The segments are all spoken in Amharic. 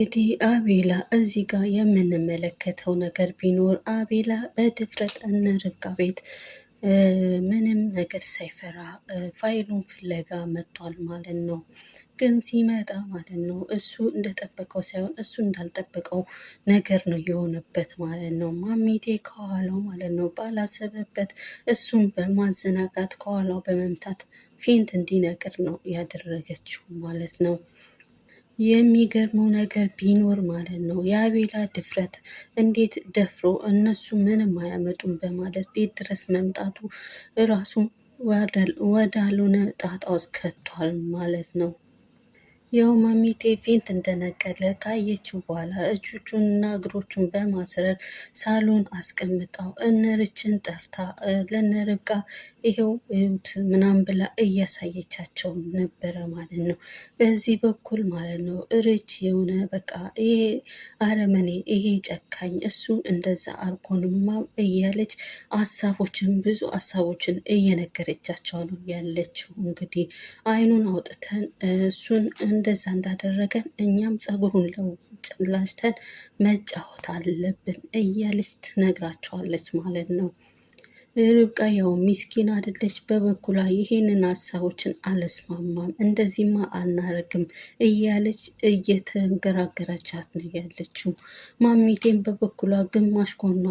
እንግዲህ አቤላ እዚህ ጋር የምንመለከተው ነገር ቢኖር አቤላ በድፍረት እነ ርብቃ ቤት ምንም ነገር ሳይፈራ ፋይሉን ፍለጋ መጥቷል ማለት ነው። ግን ሲመጣ ማለት ነው እሱ እንደጠበቀው ሳይሆን እሱ እንዳልጠበቀው ነገር ነው የሆነበት ማለት ነው። ማሚቴ ከኋላው ማለት ነው ባላሰበበት እሱን በማዘናጋት ከኋላው በመምታት ፌንት እንዲነቅር ነው ያደረገችው ማለት ነው። የሚገርመው ነገር ቢኖር ማለት ነው የአቤላ ድፍረት እንዴት ደፍሮ እነሱ ምንም አያመጡም በማለት ቤት ድረስ መምጣቱ እራሱን ወዳልሆነ ጣጣ ውስጥ ከቷል ማለት ነው። ያው ማሚቴ ፌንት እንደነቀለ ካየችው በኋላ እጆቹንና እግሮቹን በማስረር ሳሎን አስቀምጣው እነርችን ጠርታ ለነርብቃ ይሄው እዩት ምናምን ብላ እያሳየቻቸው ነበረ ማለት ነው። በዚህ በኩል ማለት ነው እርች የሆነ በቃ ይሄ አረመኔ ይሄ ጨካኝ እሱ እንደዛ አርጎንማ እያለች ብዙ ሀሳቦችን እየነገረቻቸው ነው ያለችው። እንግዲህ አይኑን አውጥተን እሱን እንደዛ እንዳደረገን እኛም ፀጉሩን ላጭተን መጫወት አለብን እያለች ትነግራቸዋለች ማለት ነው። ርብቃ ያው ሚስኪን አይደለች። በበኩሏ ይሄንን ሀሳቦችን አልስማማም፣ እንደዚህማ አናረግም እያለች እየተንገራገረቻት ነው ያለችው። ማሚቴን በበኩሏ ግማሽ ጎኗ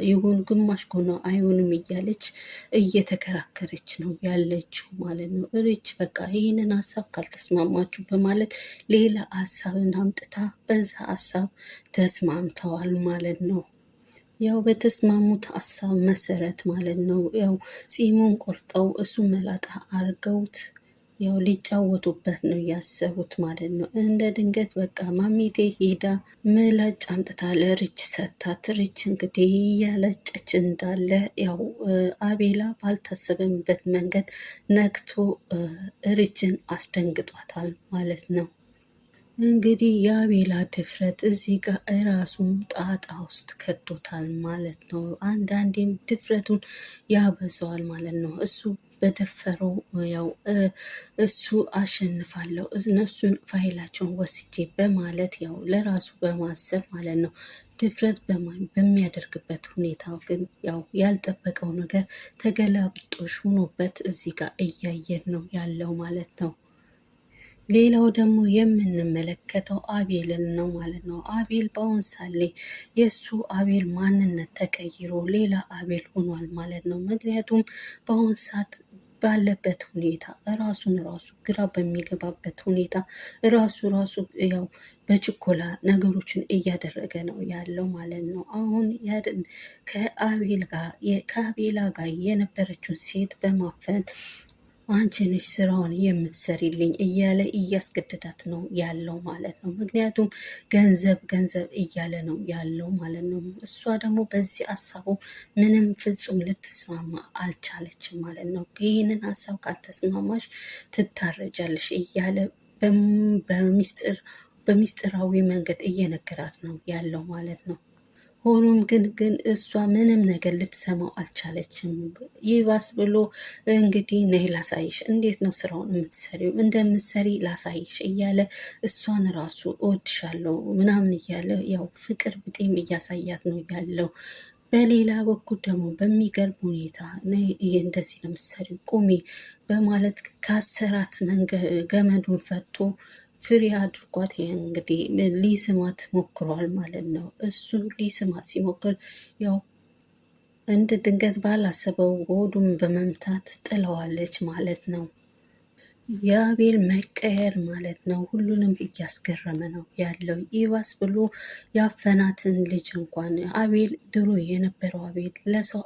ይሁን ግማሽ ጎኗ አይሆንም እያለች እየተከራከረች ነው ያለችው ማለት ነው። ርች በቃ ይህንን ሀሳብ ካልተስማማችሁ በማለት ሌላ ሀሳብን አምጥታ በዛ ሀሳብ ተስማምተዋል ማለት ነው። ያው በተስማሙት ሀሳብ መሰረት ማለት ነው ያው ፂሙን ቆርጠው እሱ መላጣ አርገውት ያው ሊጫወቱበት ነው ያሰቡት ማለት ነው። እንደ ድንገት በቃ ማሚቴ ሄዳ ምላጭ አምጥታ ለርች ሰታት። ርች እንግዲህ እያለጨች እንዳለ ያው አቤላ ባልታሰበበት መንገድ ነክቶ ርችን አስደንግጧታል ማለት ነው። እንግዲህ የአቤላ ድፍረት እዚህ ጋር እራሱን ጣጣ ውስጥ ከቶታል ማለት ነው። አንዳንዴም ድፍረቱን ያበዛዋል ማለት ነው። እሱ በደፈረው ያው እሱ አሸንፋለሁ እነሱን ፋይላቸውን ወስጄ በማለት ያው ለራሱ በማሰብ ማለት ነው ድፍረት በሚያደርግበት ሁኔታ ግን ያው ያልጠበቀው ነገር ተገላብጦሽ ሆኖበት እዚህ ጋር እያየን ነው ያለው ማለት ነው። ሌላው ደግሞ የምንመለከተው አቤልን ነው ማለት ነው። አቤል በአሁን ሳሌ የእሱ አቤል ማንነት ተቀይሮ ሌላ አቤል ሆኗል ማለት ነው። ምክንያቱም በአሁን ሰዓት ባለበት ሁኔታ ራሱ ግራ በሚገባበት ሁኔታ ራሱ ያው በችኮላ ነገሮችን እያደረገ ነው ያለው ማለት ነው። አሁን ከአቤላ ጋር የነበረችውን ሴት በማፈን አንቺ ነሽ ስራውን የምትሰሪልኝ እያለ እያስገደዳት ነው ያለው ማለት ነው። ምክንያቱም ገንዘብ እያለ ነው ያለው ማለት ነው። እሷ ደግሞ በዚህ ሀሳቡ ምንም ፍጹም ልትስማማ አልቻለችም ማለት ነው። ይህንን ሀሳብ ካልተስማማሽ ትታረጃለሽ እያለ በሚስጥራዊ መንገድ እየነገራት ነው ያለው ማለት ነው። ሆኖም ግን እሷ ምንም ነገር ልትሰማው አልቻለችም። ይባስ ብሎ እንግዲህ ነይ ላሳይሽ፣ እንዴት ነው ስራውን የምትሰሪው፣ እንደምትሰሪ ላሳይሽ እያለ እሷን ራሱ እወድሻለሁ ምናምን እያለ ያው ፍቅር ብጤም እያሳያት ነው ያለው። በሌላ በኩል ደግሞ በሚገርም ሁኔታ እንደዚህ ነው የምትሰሪው ቁሚ በማለት ካሰራት ገመዱን ፈቶ ፍሬ አድርጓት እንግዲህ ሊስማት ሞክሯል ማለት ነው። እሱ ሊስማት ሲሞክር ያው እንደ ድንገት ባላሰበው ሆዱን በመምታት ጥለዋለች ማለት ነው። የአቤል መቀየር ማለት ነው ሁሉንም እያስገረመ ነው ያለው። ይባስ ብሎ ያፈናትን ልጅ እንኳን አቤል ድሮ የነበረው አቤል ለሰው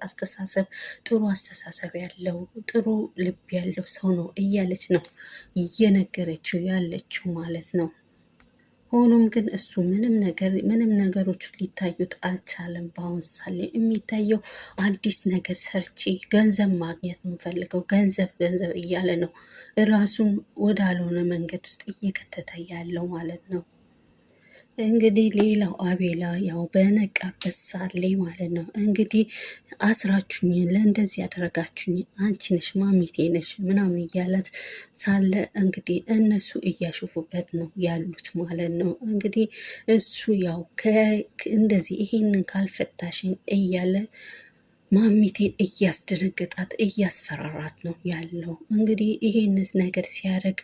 አስተሳሰብ ጥሩ አስተሳሰብ ያለው ጥሩ ልብ ያለው ሰው ነው እያለች ነው እየነገረችው ያለችው ማለት ነው። ሆኖም ግን እሱ ምንም ነገሮች ሊታዩት አልቻለም። በአሁን ሳሌ የሚታየው አዲስ ነገር ሰርቼ ገንዘብ ማግኘት የምፈልገው ገንዘብ እያለ ነው ራሱን ወዳልሆነ መንገድ ውስጥ እየከተተ ያለው ማለት ነው። እንግዲህ ሌላው አቤላ ያው በነቃበት ሳለ ማለት ነው እንግዲህ አስራችሁኝ ለእንደዚህ ያደረጋችሁኝ አንቺ ነሽ ማሚቴ ነሽ ምናምን እያላት ሳለ እንግዲህ እነሱ እያሾፉበት ነው ያሉት ማለት ነው። እንግዲህ እሱ ያው እንደዚህ ይሄንን ካልፈታሽኝ እያለ ማሚቴን እያስደነገጣት እያስፈራራት ነው ያለው። እንግዲህ ይሄንስ ነገር ሲያደርግ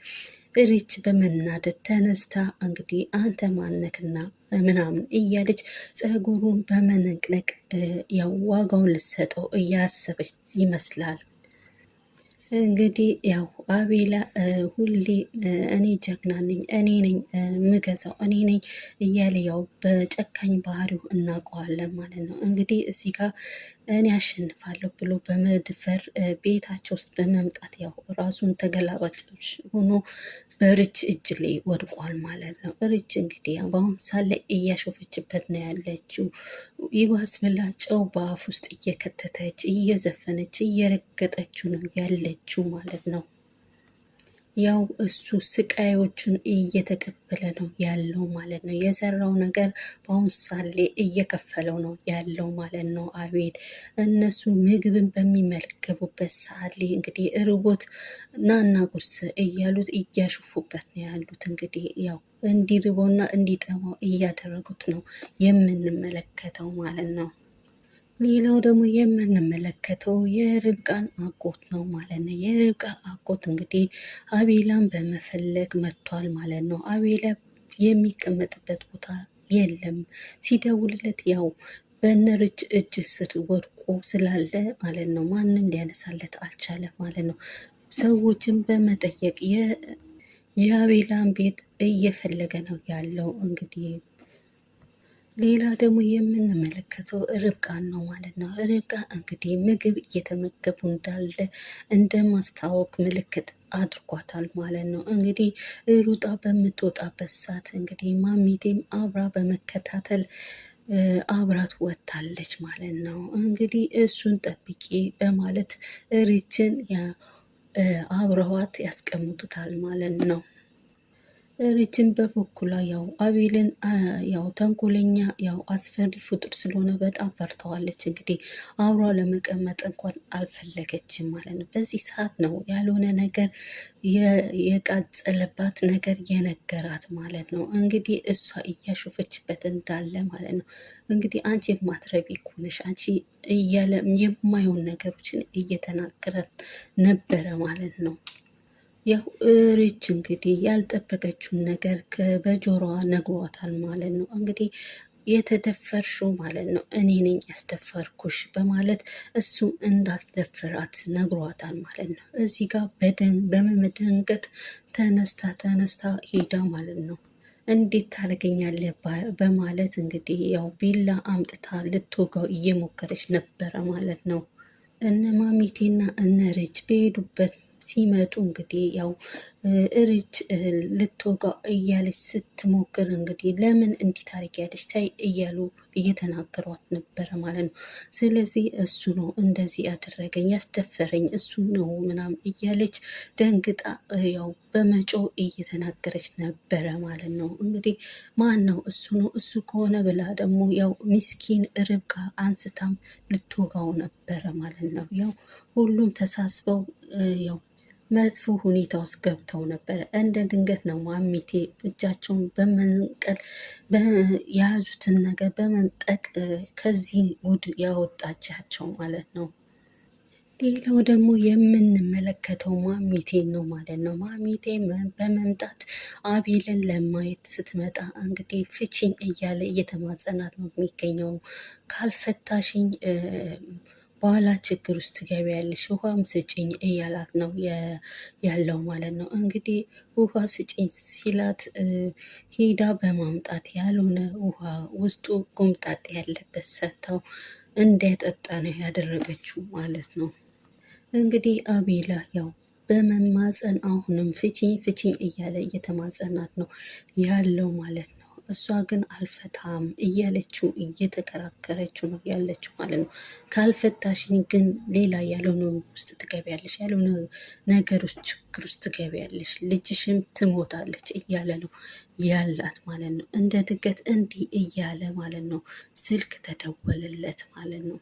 ሪች በመናደድ ተነስታ እንግዲህ አንተ ማነክና ምናምን እያለች ፀጉሩን በመነቅነቅ ያው ዋጋውን ልትሰጠው እያሰበች ይመስላል። እንግዲህ ያው አቤላ ሁሌ እኔ ጀግና ነኝ፣ እኔ ነኝ ምገዛው፣ እኔ ነኝ እያለ ያው በጨካኝ ባህሪው እናውቀዋለን ማለት ነው። እንግዲህ እዚህ ጋር እኔ አሸንፋለሁ ብሎ በመድፈር ቤታቸው ውስጥ በመምጣት ያው ራሱን ተገላባጮች ሆኖ በርች እጅ ላይ ወድቋል ማለት ነው። ርች እንግዲህ በአሁን ሳለ እያሾፈችበት ነው ያለችው። ይባስ ብላ ጨው በአፍ ውስጥ እየከተተች እየዘፈነች እየረገጠችው ነው ያለችው ማለት ነው። ያው እሱ ስቃዮቹን እየተቀበለ ነው ያለው ማለት ነው። የሰራው ነገር በአሁን ሳሌ እየከፈለው ነው ያለው ማለት ነው። አቤል እነሱ ምግብን በሚመለከቡበት ሳሌ እንግዲህ ርቦት ናና ጉርስ እያሉት እያሹፉበት ነው ያሉት። እንግዲህ ያው እንዲርቦና እንዲጠማው እያደረጉት ነው የምንመለከተው ማለት ነው። ሌላው ደግሞ የምንመለከተው የርብቃን አጎት ነው ማለት ነው። የርብቃ አጎት እንግዲህ አቤላን በመፈለግ መጥቷል ማለት ነው። አቤላ የሚቀመጥበት ቦታ የለም። ሲደውልለት ያው በነርች እጅ ስር ወድቆ ስላለ ማለት ነው ማንም ሊያነሳለት አልቻለም ማለት ነው። ሰዎችን በመጠየቅ የአቤላን ቤት እየፈለገ ነው ያለው እንግዲህ ሌላ ደግሞ የምንመለከተው ርብቃን ነው ማለት ነው። ርብቃ እንግዲህ ምግብ እየተመገቡ እንዳለ እንደ ማስታወቅ ምልክት አድርጓታል ማለት ነው። እንግዲህ ሩጣ በምትወጣበት ሰዓት እንግዲህ ማሚቴም አብራ በመከታተል አብራት ወጥታለች ማለት ነው። እንግዲህ እሱን ጠብቂ በማለት ሪችን አብረዋት ያስቀምጡታል ማለት ነው። ሪችን በበኩሏ ያው አቤልን ያው ተንኮለኛ ያው አስፈሪ ፍጡር ስለሆነ በጣም ፈርተዋለች። እንግዲህ አብሯ ለመቀመጥ እንኳን አልፈለገችም ማለት ነው። በዚህ ሰዓት ነው ያልሆነ ነገር የቃጸለባት ነገር የነገራት ማለት ነው። እንግዲህ እሷ እያሾፈችበት እንዳለ ማለት ነው። እንግዲህ አንቺ የማትረቢ ከሆነሽ አንቺ እያለ የማይሆን ነገሮችን እየተናገራት ነበረ ማለት ነው። ያው ሪች እንግዲህ ያልጠበቀችውን ነገር በጆሮዋ ነግሯታል ማለት ነው። እንግዲህ የተደፈርሽው ማለት ነው እኔ ነኝ ያስደፈርኩሽ በማለት እሱ እንዳስደፍራት ነግሯታል ማለት ነው። እዚህ ጋር በመደንገጥ ተነስታ ሄዳ ማለት ነው። እንዴት ታደርገኛለህ በማለት እንግዲህ ያው ቢላ አምጥታ ልትወጋው እየሞከረች ነበረ ማለት ነው። እነ ማሚቴና እነ ሪች በሄዱበት ሲመጡ እንግዲህ ያው እርች ልትወጋ እያለች ስትሞክር እንግዲህ ለምን እንዲህ ታደርጊያለሽ ታይ እያሉ እየተናገሯት ነበረ ማለት ነው። ስለዚህ እሱ ነው እንደዚህ ያደረገኝ ያስደፈረኝ እሱ ነው ምናምን እያለች ደንግጣ ያው በመጮ እየተናገረች ነበረ ማለት ነው። እንግዲህ ማን ነው እሱ ነው እሱ ከሆነ ብላ ደግሞ ያው ሚስኪን ርብቃ አንስታም ልትወጋው ነበረ ማለት ነው። ያው ሁሉም ተሳስበው ያው መጥፎ ሁኔታ ውስጥ ገብተው ነበረ። እንደ ድንገት ነው ማሚቴ እጃቸውን በመንቀል የያዙትን ነገር በመንጠቅ ከዚህ ጉድ ያወጣቻቸው ማለት ነው። ሌላው ደግሞ የምንመለከተው ማሚቴን ነው ማለት ነው። ማሚቴ በመምጣት አቤልን ለማየት ስትመጣ እንግዲህ ፍቺኝ እያለ እየተማጸናት ነው የሚገኘው። ካልፈታሽኝ በኋላ ችግር ውስጥ ትገቢያለሽ፣ ውሃም ስጭኝ እያላት ነው ያለው ማለት ነው። እንግዲህ ውሃ ስጭኝ ሲላት ሄዳ በማምጣት ያልሆነ ውሃ ውስጡ ጎምጣጤ ያለበት ሰጥተው እንዳይጠጣ ነው ያደረገችው ማለት ነው። እንግዲህ አቤላ ያው በመማፀን አሁንም ፍቺኝ ፍቺኝ እያለ እየተማጸናት ነው ያለው ማለት ነው። እሷ ግን አልፈታም እያለችው እየተከራከረችው ነው ያለችው ማለት ነው። ካልፈታሽኝ ግን ሌላ ያልሆነ ውስጥ ትገቢያለሽ፣ ያልሆነ ነገር ውስጥ ችግር ውስጥ ትገቢያለሽ፣ ልጅሽም ትሞታለች እያለ ነው ያላት ማለት ነው። እንደ ድንገት እንዲህ እያለ ማለት ነው ስልክ ተደወለለት ማለት ነው።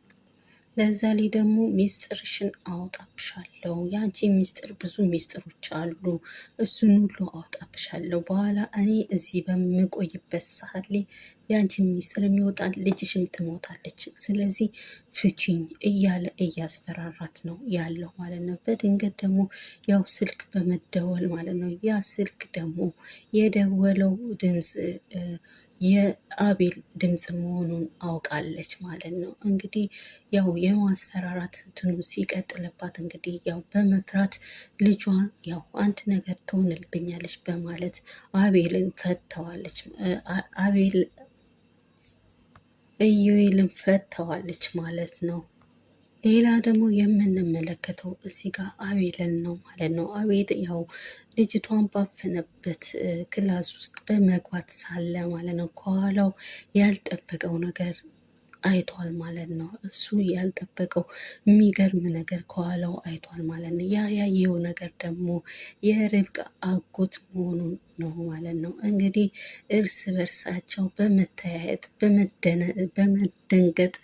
በዛ ላይ ደግሞ ሚስጥርሽን አወጣብሻለሁ፣ የአንቺ ሚስጥር ብዙ ሚስጥሮች አሉ፣ እሱን ሁሉ አወጣብሻለሁ። በኋላ እኔ እዚህ በምቆይበት ሰዓት ላይ የአንቺ ሚስጥር የሚወጣል፣ ልጅሽም ትሞታለች፣ ስለዚህ ፍቺኝ እያለ እያስፈራራት ነው ያለው ማለት ነው። በድንገት ደግሞ ያው ስልክ በመደወል ማለት ነው። ያ ስልክ ደግሞ የደወለው ድምፅ የአቤል ድምፅ መሆኑን አውቃለች ማለት ነው። እንግዲህ ያው የማስፈራራት እንትኑ ሲቀጥልባት እንግዲህ ያው በመፍራት ልጇን ያው አንድ ነገር ትሆንልብኛለች በማለት አቤልን ፈተዋለች። ኢዩኤልን ፈተዋለች ማለት ነው። ሌላ ደግሞ የምንመለከተው እዚህ ጋር አቤልን ነው ማለት ነው። አቤል ያው ልጅቷን ባፈነበት ክላስ ውስጥ በመግባት ሳለ ማለት ነው ከኋላው ያልጠበቀው ነገር አይቷል ማለት ነው። እሱ ያልጠበቀው የሚገርም ነገር ከኋላው አይቷል ማለት ነው። ያ ያየው ነገር ደግሞ የርብቃ አጎት መሆኑን ነው ማለት ነው። እንግዲህ እርስ በርሳቸው በመተያየት በመደንገጥ